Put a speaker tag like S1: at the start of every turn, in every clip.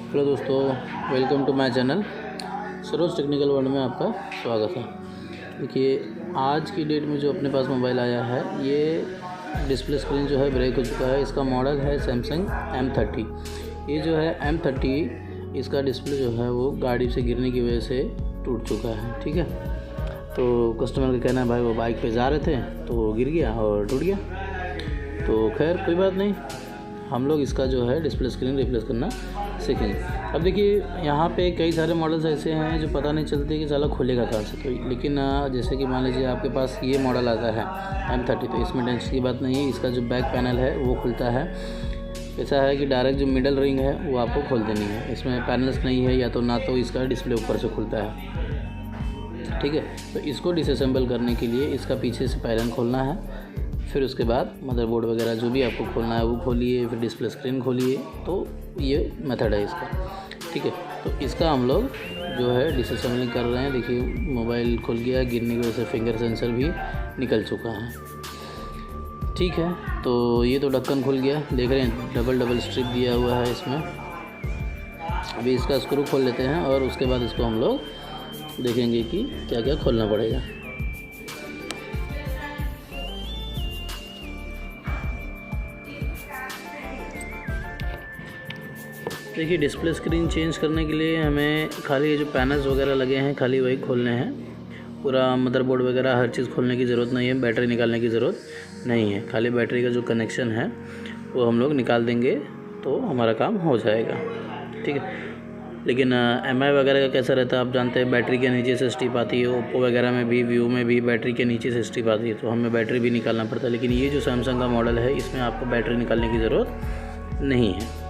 S1: Hello दोस्तों, welcome to my channel Saroj technical world में आपका स्वागत है। देखिए, आज की डेट में जो अपने पास मोबाइल आया है, ये डिस्प्ले स्क्रीन जो है ब्रेक हो चुका है। इसका मॉडल है सैमसंग M30। ये जो है M30, इसका डिस्प्ले जो है वो गाड़ी से गिरने की वजह से टूट चुका है। ठीक है, तो कस्टमर का कहना है भाई वो बाइक पे जा रहे थे तो वो गिर गया और टूट गया। तो खैर कोई बात नहीं, हम लोग इसका जो है डिस्प्ले स्क्रीन रिप्लेस करना सीखेंगे। अब देखिए, यहाँ पे कई सारे मॉडल्स ऐसे हैं जो पता नहीं चलते कि साला खुलेगा कहाँ से। तो लेकिन जैसे कि मान लीजिए आपके पास ये मॉडल आता है M30, तो इसमें टेंशन की बात नहीं है। इसका जो बैक पैनल है वो खुलता है। ऐसा है कि डायरेक्ट जो मिडल रिंग है वो आपको खोल देनी है। इसमें पैनल्स नहीं है, या तो ना तो इसका डिस्प्ले ऊपर से खुलता है। ठीक है, तो इसको डिसअसेंबल करने के लिए इसका पीछे से पैनल खोलना है। फिर उसके बाद मदरबोर्ड वगैरह जो भी आपको खोलना है वो खोलिए, फिर डिस्प्ले स्क्रीन खोलिए। तो ये मेथड है इसका। ठीक है, तो इसका हम लोग जो है डिसअसेंबलिंग कर रहे हैं। देखिए, मोबाइल खुल गया, गिरने की वजह से फिंगर सेंसर भी निकल चुका है। ठीक है, तो ये तो ढक्कन खुल गया, देख रहे हैं डबल स्ट्रिप दिया हुआ है इसमें। अभी इसका स्क्रू खोल लेते हैं और उसके बाद इसको हम लोग देखेंगे कि क्या क्या खोलना पड़ेगा। देखिए, डिस्प्ले स्क्रीन चेंज करने के लिए हमें खाली ये जो पैनल्स वगैरह लगे हैं खाली वही खोलने हैं। पूरा मदरबोर्ड वगैरह हर चीज़ खोलने की ज़रूरत नहीं है, बैटरी निकालने की ज़रूरत नहीं है। खाली बैटरी का जो कनेक्शन है वो हम लोग निकाल देंगे तो हमारा काम हो जाएगा। ठीक है, लेकिन MI वगैरह का कैसा रहता है आप जानते हैं, बैटरी के नीचे से स्ट्रिप आती है। ओप्पो वगैरह में भी, व्यू में भी बैटरी के नीचे से स्ट्रिप आती है, तो हमें बैटरी भी निकालना पड़ता है। लेकिन ये जो सैमसंग का मॉडल है इसमें आपको बैटरी निकालने की ज़रूरत नहीं है।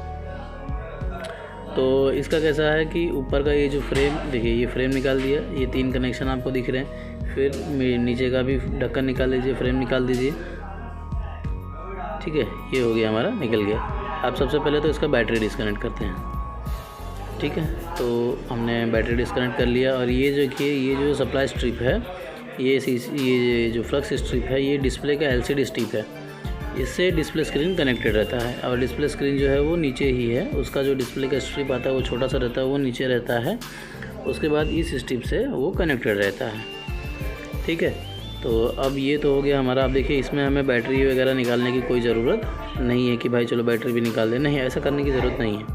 S1: तो इसका कैसा है कि ऊपर का ये जो फ्रेम, देखिए ये फ्रेम निकाल दिया, ये 3 कनेक्शन आपको दिख रहे हैं। फिर नीचे का भी ढक्कन निकाल लीजिए, फ्रेम निकाल दीजिए। ठीक है, ये हो गया हमारा, निकल गया। अब सबसे पहले तो इसका बैटरी डिस्कनेक्ट करते हैं। ठीक है, तो हमने बैटरी डिस्कनेक्ट कर लिया। और ये जो कि ये जो सप्लाई स्ट्रिप है, ये जो फ्लक्स स्ट्रिप है, ये डिस्प्ले का LCD स्ट्रिप है। इससे डिस्प्ले स्क्रीन कनेक्टेड रहता है। और डिस्प्ले स्क्रीन जो है वो नीचे ही है, उसका जो डिस्प्ले का स्ट्रिप आता है वो छोटा सा रहता है, वो नीचे रहता है। उसके बाद इस स्ट्रिप से वो कनेक्टेड रहता है। ठीक है, तो अब ये तो हो गया हमारा। अब देखिए, इसमें हमें बैटरी वगैरह निकालने की कोई ज़रूरत नहीं है कि भाई चलो बैटरी भी निकाल दें, नहीं, ऐसा करने की ज़रूरत नहीं है।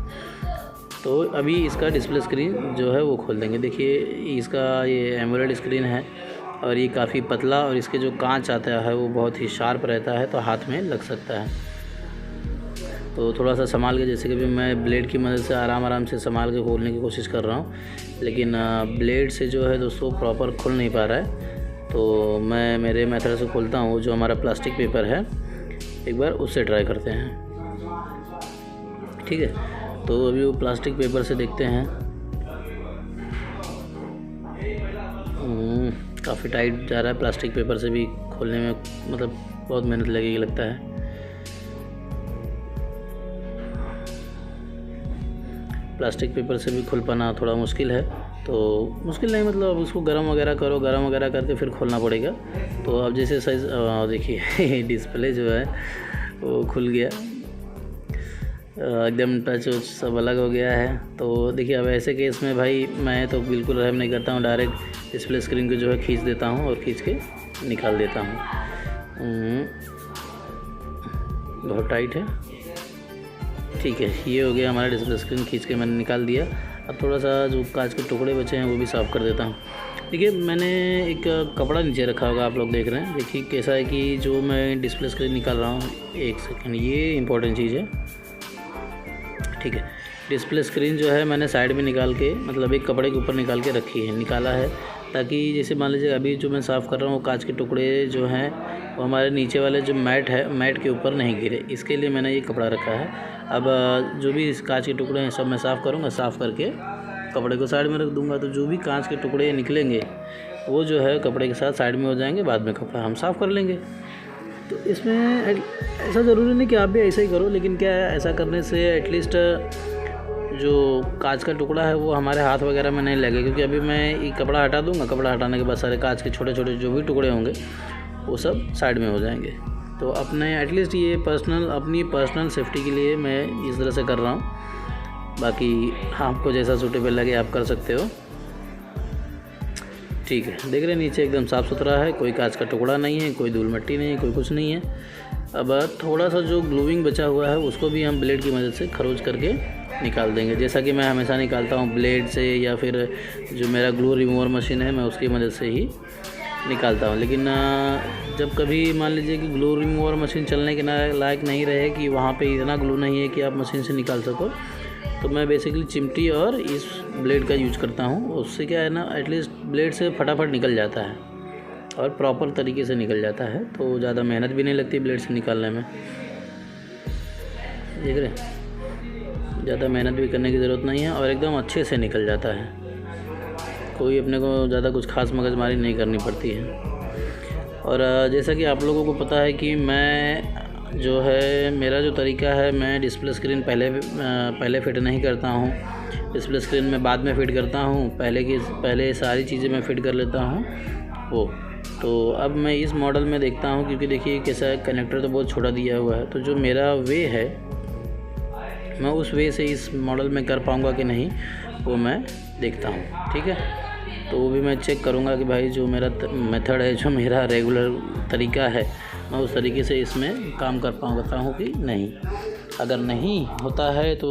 S1: तो अभी इसका डिस्प्ले स्क्रीन जो है वो खोल देंगे। देखिए, इसका ये एमोलेड स्क्रीन है और ये काफ़ी पतला, और इसके जो कांच आता है वो बहुत ही शार्प रहता है, तो हाथ में लग सकता है। तो थोड़ा सा संभाल के, जैसे कि भी मैं ब्लेड की मदद से आराम से संभाल के खोलने की कोशिश कर रहा हूँ, लेकिन ब्लेड से जो है दोस्तों प्रॉपर खुल नहीं पा रहा है। तो मैं मेरे मेथड से खोलता हूँ। जो हमारा प्लास्टिक पेपर है, एक बार उससे ट्राई करते हैं। ठीक है, तो अभी वो प्लास्टिक पेपर से देखते हैं। काफ़ी टाइट जा रहा है। प्लास्टिक पेपर से भी खोलने में मतलब बहुत मेहनत लगेगी लगता है। प्लास्टिक पेपर से भी खुल पाना थोड़ा मुश्किल है। तो मुश्किल नहीं, मतलब अब उसको गरम वगैरह करो, गरम वगैरह करके फिर खोलना पड़ेगा। तो अब जैसे साइज़ देखिए डिस्प्ले जो है वो खुल गया, एकदम टच सब अलग हो गया है। तो देखिए, अब ऐसे केस में भाई मैं तो बिल्कुल रहम नहीं करता हूँ, डायरेक्ट डिस्प्ले स्क्रीन को जो है खींच देता हूँ और खींच के निकाल देता हूँ। बहुत टाइट है। ठीक है, ये हो गया हमारा डिस्प्ले स्क्रीन, खींच के मैंने निकाल दिया। अब थोड़ा सा जो कांच के टुकड़े बचे हैं वो भी साफ़ कर देता हूँ। देखिए, मैंने एक कपड़ा नीचे रखा होगा, आप लोग देख रहे हैं। देखिए कैसा है कि जो मैं डिस्प्ले स्क्रीन निकाल रहा हूँ, एक सेकेंड, ये इंपॉर्टेंट चीज़ है। ठीक है, डिस्प्ले स्क्रीन जो है मैंने साइड में निकाल के, मतलब एक कपड़े के ऊपर निकाल के रखी है, निकाला है, ताकि जैसे मान लीजिए अभी जो मैं साफ़ कर रहा हूँ वो कांच के टुकड़े जो हैं वो हमारे नीचे वाले जो मैट है, मैट के ऊपर नहीं गिरे। इसके लिए मैंने ये कपड़ा रखा है। अब जो भी इस कांच के टुकड़े हैं सब मैं साफ़ करूँगा, साफ़ करके कपड़े को साइड में रख दूँगा। तो जो भी कांच के टुकड़े निकलेंगे वो जो है कपड़े के साथ साइड में हो जाएंगे, बाद में कपड़ा हम साफ़ कर लेंगे। तो इसमें ऐसा ज़रूरी नहीं कि आप भी ऐसा ही करो, लेकिन क्या है, ऐसा करने से एटलीस्ट जो कांच का टुकड़ा है वो हमारे हाथ वगैरह में नहीं लगे। क्योंकि अभी मैं ये कपड़ा हटा दूँगा, कपड़ा हटाने के बाद सारे कांच के छोटे छोटे जो भी टुकड़े होंगे वो सब साइड में हो जाएंगे। तो अपने एटलीस्ट ये अपनी पर्सनल सेफ्टी के लिए मैं इस तरह से कर रहा हूँ। बाकी आपको जैसा सूटेबल लगे आप कर सकते हो। ठीक है, देख रहे हैं नीचे एकदम साफ़ सुथरा है, कोई कांच का टुकड़ा नहीं है, कोई धूल मिट्टी नहीं है, कोई कुछ नहीं है। अब थोड़ा सा जो ग्लूइंग बचा हुआ है उसको भी हम ब्लेड की मदद से खरोच करके निकाल देंगे, जैसा कि मैं हमेशा निकालता हूँ ब्लेड से, या फिर जो मेरा ग्लू रिमूवर मशीन है मैं उसकी मदद से ही निकालता हूँ। लेकिन जब कभी मान लीजिए कि ग्लू रिमूवर मशीन चलने के लायक नहीं रहे, कि वहाँ पे इतना ग्लू नहीं है कि आप मशीन से निकाल सको, तो मैं बेसिकली चिमटी और इस ब्लेड का यूज करता हूँ। उससे क्या है ना, एटलीस्ट ब्लेड से फटाफट निकल जाता है और प्रॉपर तरीके से निकल जाता है, तो ज़्यादा मेहनत भी नहीं लगती ब्लेड से निकालने में। देख रहे, ज़्यादा मेहनत भी करने की ज़रूरत नहीं है और एकदम अच्छे से निकल जाता है, कोई अपने को ज़्यादा कुछ खास मगजमारी नहीं करनी पड़ती है। और जैसा कि आप लोगों को पता है कि मैं जो है, मेरा जो तरीका है, मैं डिस्प्ले स्क्रीन पहले फ़िट नहीं करता हूँ, डिस्प्ले स्क्रीन में बाद में फ़िट करता हूँ, पहले सारी चीज़ें मैं फ़िट कर लेता हूँ वो। तो अब मैं इस मॉडल में देखता हूँ, क्योंकि देखिए कैसा है, कनेक्टर तो बहुत छोटा दिया हुआ है, तो जो मेरा वे है मैं उस वे से इस मॉडल में कर पाऊँगा कि नहीं वो मैं देखता हूँ। ठीक है, तो वो भी मैं चेक करूँगा कि भाई जो मेरा मेथड है, जो मेरा रेगुलर तरीका है, मैं उस तरीके से इसमें काम कर पाता हूँ कि नहीं। अगर नहीं होता है तो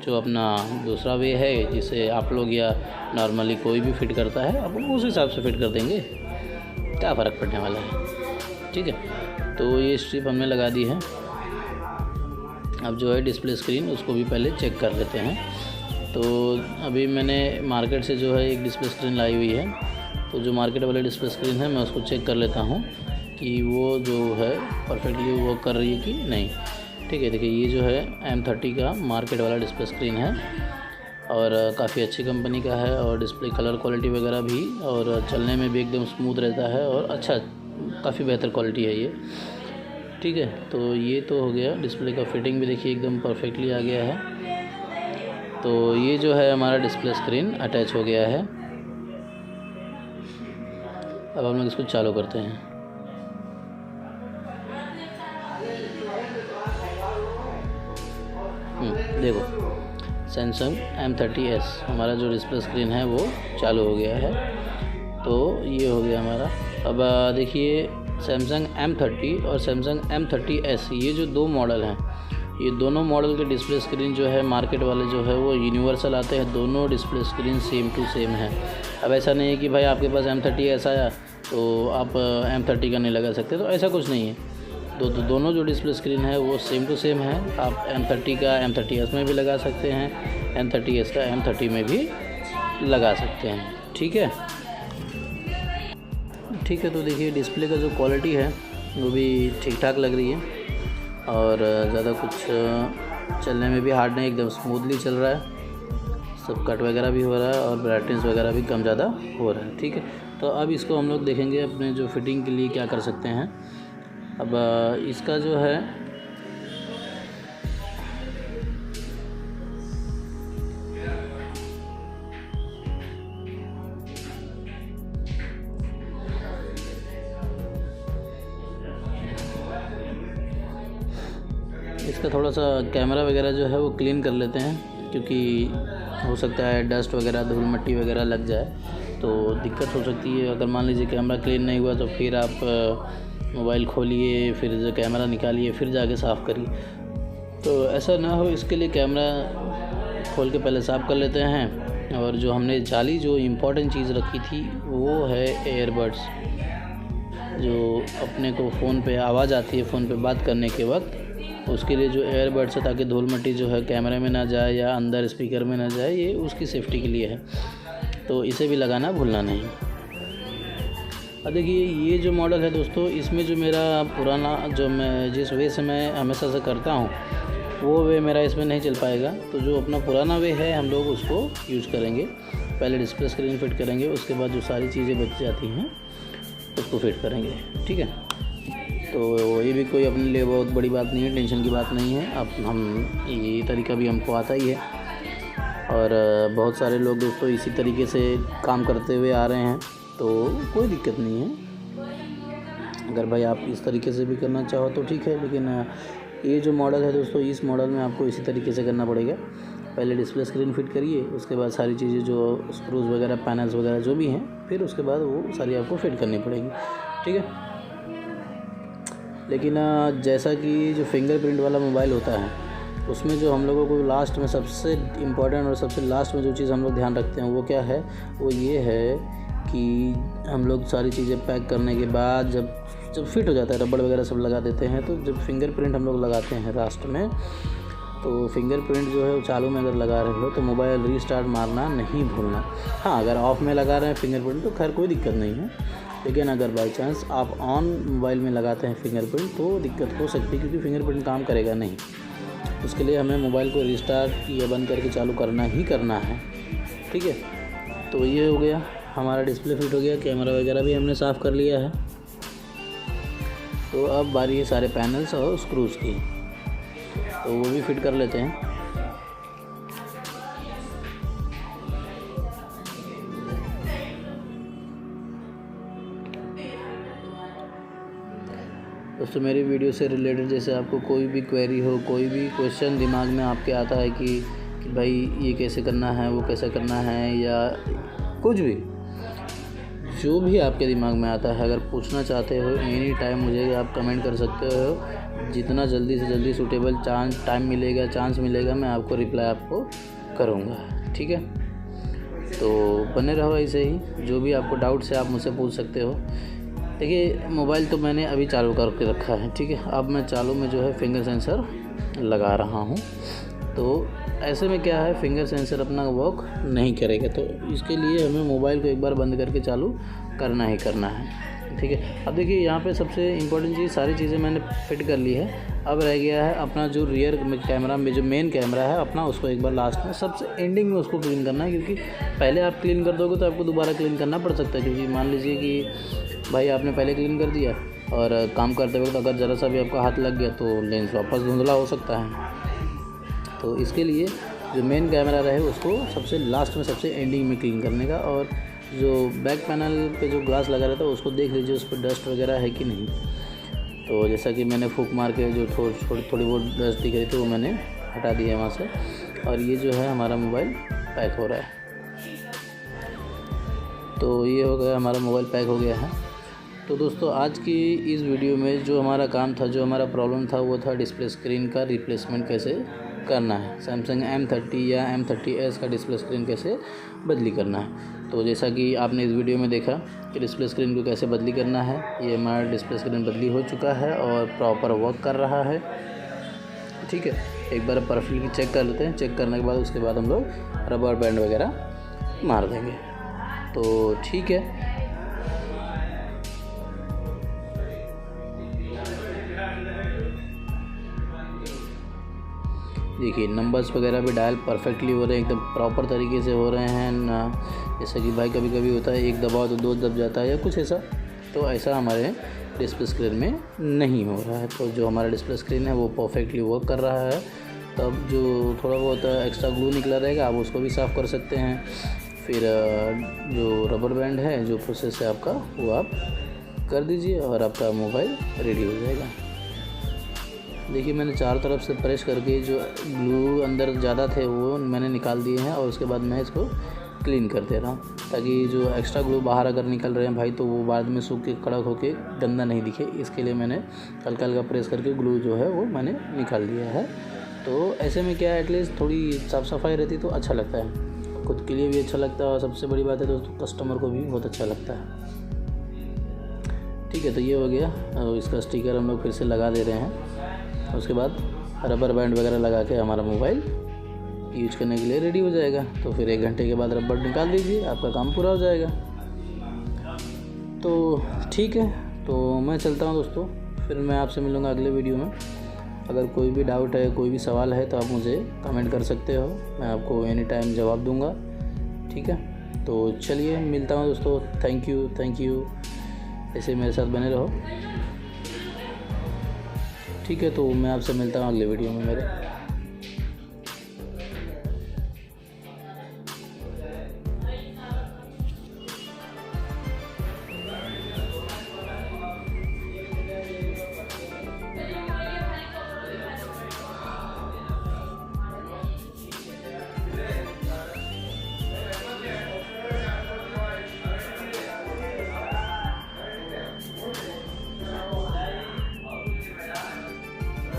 S1: जो अपना दूसरा वे है, जिसे आप लोग या नॉर्मली कोई भी फिट करता है, आप उस हिसाब से फिट कर देंगे, क्या फ़र्क पड़ने वाला है। ठीक है, तो ये स्ट्रिप हमने लगा दी है। अब जो है डिस्प्ले स्क्रीन, उसको भी पहले चेक कर लेते हैं। तो अभी मैंने मार्केट से जो है एक डिस्प्ले स्क्रीन लाई हुई है, तो जो मार्केट वाले डिस्प्ले स्क्रीन है मैं उसको चेक कर लेता हूँ कि वो जो है परफेक्टली वर्क कर रही है कि नहीं। ठीक है, देखिए ये जो है M30 का मार्केट वाला डिस्प्ले स्क्रीन है और काफ़ी अच्छी कंपनी का है, और डिस्प्ले कलर क्वालिटी वगैरह भी, और चलने में भी एकदम स्मूथ रहता है और अच्छा, काफ़ी बेहतर क्वालिटी है ये। ठीक है, तो ये तो हो गया। डिस्प्ले का फिटिंग भी देखिए एकदम परफेक्टली आ गया है। तो ये जो है हमारा डिस्प्ले स्क्रीन अटैच हो गया है। अब हम लोग इसको चालू करते हैं। देखो सैमसंग M30s हमारा जो डिस्प्ले स्क्रीन है वो चालू हो गया है। तो ये हो गया हमारा। अब देखिए सैमसंग M30 और सैमसंग M30s, ये जो दो मॉडल हैं, ये दोनों मॉडल के डिस्प्ले स्क्रीन जो है मार्केट वाले जो है वो यूनिवर्सल आते हैं। दोनों display screen same to same है। अब ऐसा नहीं है कि भाई आपके पास M30s आया तो आप M30 का नहीं लगा सकते, तो ऐसा कुछ नहीं है। दोनों जो डिस्प्ले स्क्रीन है वो सेम टू सेम है। आप M30 का M30s में भी लगा सकते हैं, M30s का M30 में भी लगा सकते हैं। ठीक है, ठीक है। तो देखिए डिस्प्ले का जो क्वालिटी है वो भी ठीक ठाक लग रही है, और ज़्यादा कुछ चलने में भी हार्ड नहीं, एकदम स्मूथली चल रहा है। सब कट वगैरह भी हो रहा है और ब्राइटनेस वगैरह भी कम ज़्यादा हो रहा है। ठीक है, तो अब इसको हम लोग देखेंगे अपने जो फिटिंग के लिए क्या कर सकते हैं। अब इसका जो है इसका थोड़ा सा कैमरा वगैरह जो है वो क्लीन कर लेते हैं, क्योंकि हो सकता है डस्ट वगैरह, धूल मिट्टी वगैरह लग जाए तो दिक्कत हो सकती है। अगर मान लीजिए कैमरा क्लीन नहीं हुआ तो फिर आप मोबाइल खोलिए, फिर जो कैमरा निकालिए, फिर जाके साफ़ करिए, तो ऐसा ना हो। इसके लिए कैमरा खोल के पहले साफ़ कर लेते हैं। और जो हमने जाली जो इम्पोर्टेंट चीज़ रखी थी वो है एयरबड्स, जो अपने को फ़ोन पे आवाज़ आती है फ़ोन पे बात करने के वक्त, उसके लिए जो एयरबड्स है, ताकि धूल मिट्टी जो है कैमरे में ना जाए या अंदर स्पीकर में ना जाए, ये उसकी सेफ्टी के लिए है। तो इसे भी लगाना भूलना नहीं। अब देखिए ये जो मॉडल है दोस्तों, इसमें जो मेरा पुराना, जो मैं जिस वे से मैं हमेशा से करता हूँ वो वे मेरा इसमें नहीं चल पाएगा। तो जो अपना पुराना वे है हम लोग उसको यूज़ करेंगे। पहले डिस्प्ले स्क्रीन फिट करेंगे, उसके बाद जो सारी चीज़ें बच जाती हैं उसको फिट करेंगे। ठीक है, तो ये भी कोई अपने लिए बहुत बड़ी बात नहीं है, टेंशन की बात नहीं है। अब हम ये तरीका भी हमको आता ही है, और बहुत सारे लोग दोस्तों इसी तरीके से काम करते हुए आ रहे हैं, तो कोई दिक्कत नहीं है। अगर भाई आप इस तरीके से भी करना चाहो तो ठीक है, लेकिन ये जो मॉडल है दोस्तों, इस मॉडल में आपको इसी तरीके से करना पड़ेगा। पहले डिस्प्ले स्क्रीन फिट करिए, उसके बाद सारी चीज़ें जो स्क्रूज वगैरह, पैनल्स वगैरह जो भी हैं, फिर उसके बाद वो सारी आपको फिट करनी पड़ेगी, ठीक है। लेकिन जैसा कि जो फिंगरप्रिंट वाला मोबाइल होता है, उसमें जो हम लोगों को लास्ट में सबसे इम्पोर्टेंट और सबसे लास्ट में जो चीज़ हम लोग ध्यान रखते हैं वो क्या है, वो ये है कि हम लोग सारी चीज़ें पैक करने के बाद जब फिट हो जाता है, रबड़ वगैरह सब लगा देते हैं, तो जब फिंगरप्रिंट हम लोग लगाते हैं लास्ट में, तो फिंगरप्रिंट जो है वो चालू में अगर लगा रहे हो तो मोबाइल रीस्टार्ट मारना नहीं भूलना। हाँ, अगर ऑफ में लगा रहे हैं फिंगरप्रिंट तो खैर कोई दिक्कत नहीं है, लेकिन अगर बाई चांस आप ऑन मोबाइल में लगाते हैं फिंगरप्रिंट तो दिक्कत हो सकती है, क्योंकि फिंगरप्रिंट काम करेगा नहीं। उसके लिए हमें मोबाइल को रीस्टार्ट या बंद करके चालू करना ही करना है, ठीक है। तो ये हो गया, हमारा डिस्प्ले फिट हो गया, कैमरा वगैरह भी हमने साफ़ कर लिया है। तो अब बारी है सारे पैनल्स और स्क्रूज़ की, तो वो भी फिट कर लेते हैं। दोस्तों, मेरी वीडियो से रिलेटेड जैसे आपको कोई भी क्वेरी हो, कोई भी क्वेश्चन दिमाग में आपके आता है कि भाई ये कैसे करना है, वो कैसे करना है, या कुछ भी जो भी आपके दिमाग में आता है, अगर पूछना चाहते हो एनी टाइम मुझे आप कमेंट कर सकते हो। जितना जल्दी से जल्दी सूटेबल टाइम मिलेगा, चांस मिलेगा, मैं आपको रिप्लाई आपको करूँगा, ठीक है। तो बने रहो ऐसे ही, जो भी आपको डाउट्स है आप मुझसे पूछ सकते हो। देखिए, मोबाइल तो मैंने अभी चालू करके रखा है, ठीक है। अब मैं चालू में जो है फिंगर सेंसर लगा रहा हूँ, तो ऐसे में क्या है, फिंगर सेंसर अपना वर्क नहीं करेगा, तो इसके लिए हमें मोबाइल को एक बार बंद करके चालू करना ही करना है, ठीक है। अब देखिए, यहाँ पे सबसे इम्पोर्टेंट चीज़, सारी चीज़ें मैंने फिट कर ली है। अब रह गया है अपना जो रियर कैमरा में जो मेन कैमरा है अपना, उसको एक बार लास्ट में सबसे एंडिंग में उसको क्लीन करना है, क्योंकि पहले आप क्लीन कर दोगे तो आपको दोबारा क्लीन करना पड़ सकता है। क्योंकि मान लीजिए कि भाई आपने पहले क्लीन कर दिया और काम करते वक्त अगर ज़रा सा भी आपका हाथ लग गया तो लेंस वापस धुंधला हो सकता है। तो इसके लिए जो मेन कैमरा रहे उसको सबसे लास्ट में सबसे एंडिंग में क्लीन करने का, और जो बैक पैनल पे जो ग्लास लगा रहता है उसको देख लीजिए उस पर डस्ट वगैरह है कि नहीं। तो जैसा कि मैंने फूंक मार के जो थोड़ी बहुत डस्ट दिख रही थी वो मैंने हटा दी है वहाँ से, और ये जो है हमारा मोबाइल पैक हो रहा है। तो ये हो गया, हमारा मोबाइल पैक हो गया है। तो दोस्तों, आज की इस वीडियो में जो हमारा काम था, जो हमारा प्रॉब्लम था, वो था डिस्प्ले स्क्रीन का रिप्लेसमेंट कैसे करना है। सैमसंग M30 या M30s का डिस्प्ले स्क्रीन कैसे बदली करना है। तो जैसा कि आपने इस वीडियो में देखा कि डिस्प्ले स्क्रीन को कैसे बदली करना है, ये हमारा डिस्प्ले स्क्रीन बदली हो चुका है और प्रॉपर वर्क कर रहा है, ठीक है। एक बार परफेक्टली चेक कर लेते हैं। चेक करने के बाद उसके बाद हम लोग रबर बैंड वगैरह मार देंगे। तो ठीक है, देखिए नंबर्स वगैरह भी डायल परफेक्टली हो रहे हैं, एकदम प्रॉपर तरीके से हो रहे हैं ना। जैसा कि भाई कभी कभी होता है एक दबाव तो दो दब जाता है या कुछ ऐसा, तो ऐसा हमारे डिस्प्ले स्क्रीन में नहीं हो रहा है। तो जो हमारा डिस्प्ले स्क्रीन है वो परफेक्टली वर्क कर रहा है। तब जो थोड़ा बहुत एक्स्ट्रा ग्लू निकला रहेगा आप उसको भी साफ़ कर सकते हैं। फिर जो रबर बैंड है, जो प्रोसेस है आपका, वो आप कर दीजिए और आपका मोबाइल रेडी हो जाएगा। देखिए, मैंने चारों तरफ से प्रेस करके जो ग्लू अंदर ज़्यादा थे वो मैंने निकाल दिए हैं, और उसके बाद मैं इसको क्लीन कर दे रहा हूँ, ताकि जो एक्स्ट्रा ग्लू बाहर अगर निकल रहे हैं भाई तो वो बाद में सूख के कड़क होके गंदा नहीं दिखे। इसके लिए मैंने हल्का हल्का प्रेस करके ग्लू जो है वो मैंने निकाल दिया है। तो ऐसे में क्या है, एटलीस्ट थोड़ी साफ़ सफाई रहती तो अच्छा लगता है, खुद के लिए भी अच्छा लगता है, और सबसे बड़ी बात है दोस्तों कस्टमर को भी बहुत अच्छा लगता है, ठीक है। तो ये हो गया, इसका स्टिकर हम लोग फिर से लगा दे रहे हैं। उसके बाद रबर बैंड वगैरह लगा के हमारा मोबाइल यूज करने के लिए रेडी हो जाएगा। तो फिर 1 घंटे के बाद रबर निकाल दीजिए, आपका काम पूरा हो जाएगा। तो ठीक है, तो मैं चलता हूँ दोस्तों, फिर मैं आपसे मिलूँगा अगले वीडियो में। अगर कोई भी डाउट है, कोई भी सवाल है तो आप मुझे कमेंट कर सकते हो, मैं आपको एनी टाइम जवाब दूँगा, ठीक है। तो चलिए मिलता हूँ दोस्तों, थैंक यू, ऐसे मेरे साथ बने रहो, ठीक है। तो मैं आपसे मिलता हूँ अगले वीडियो में मेरे।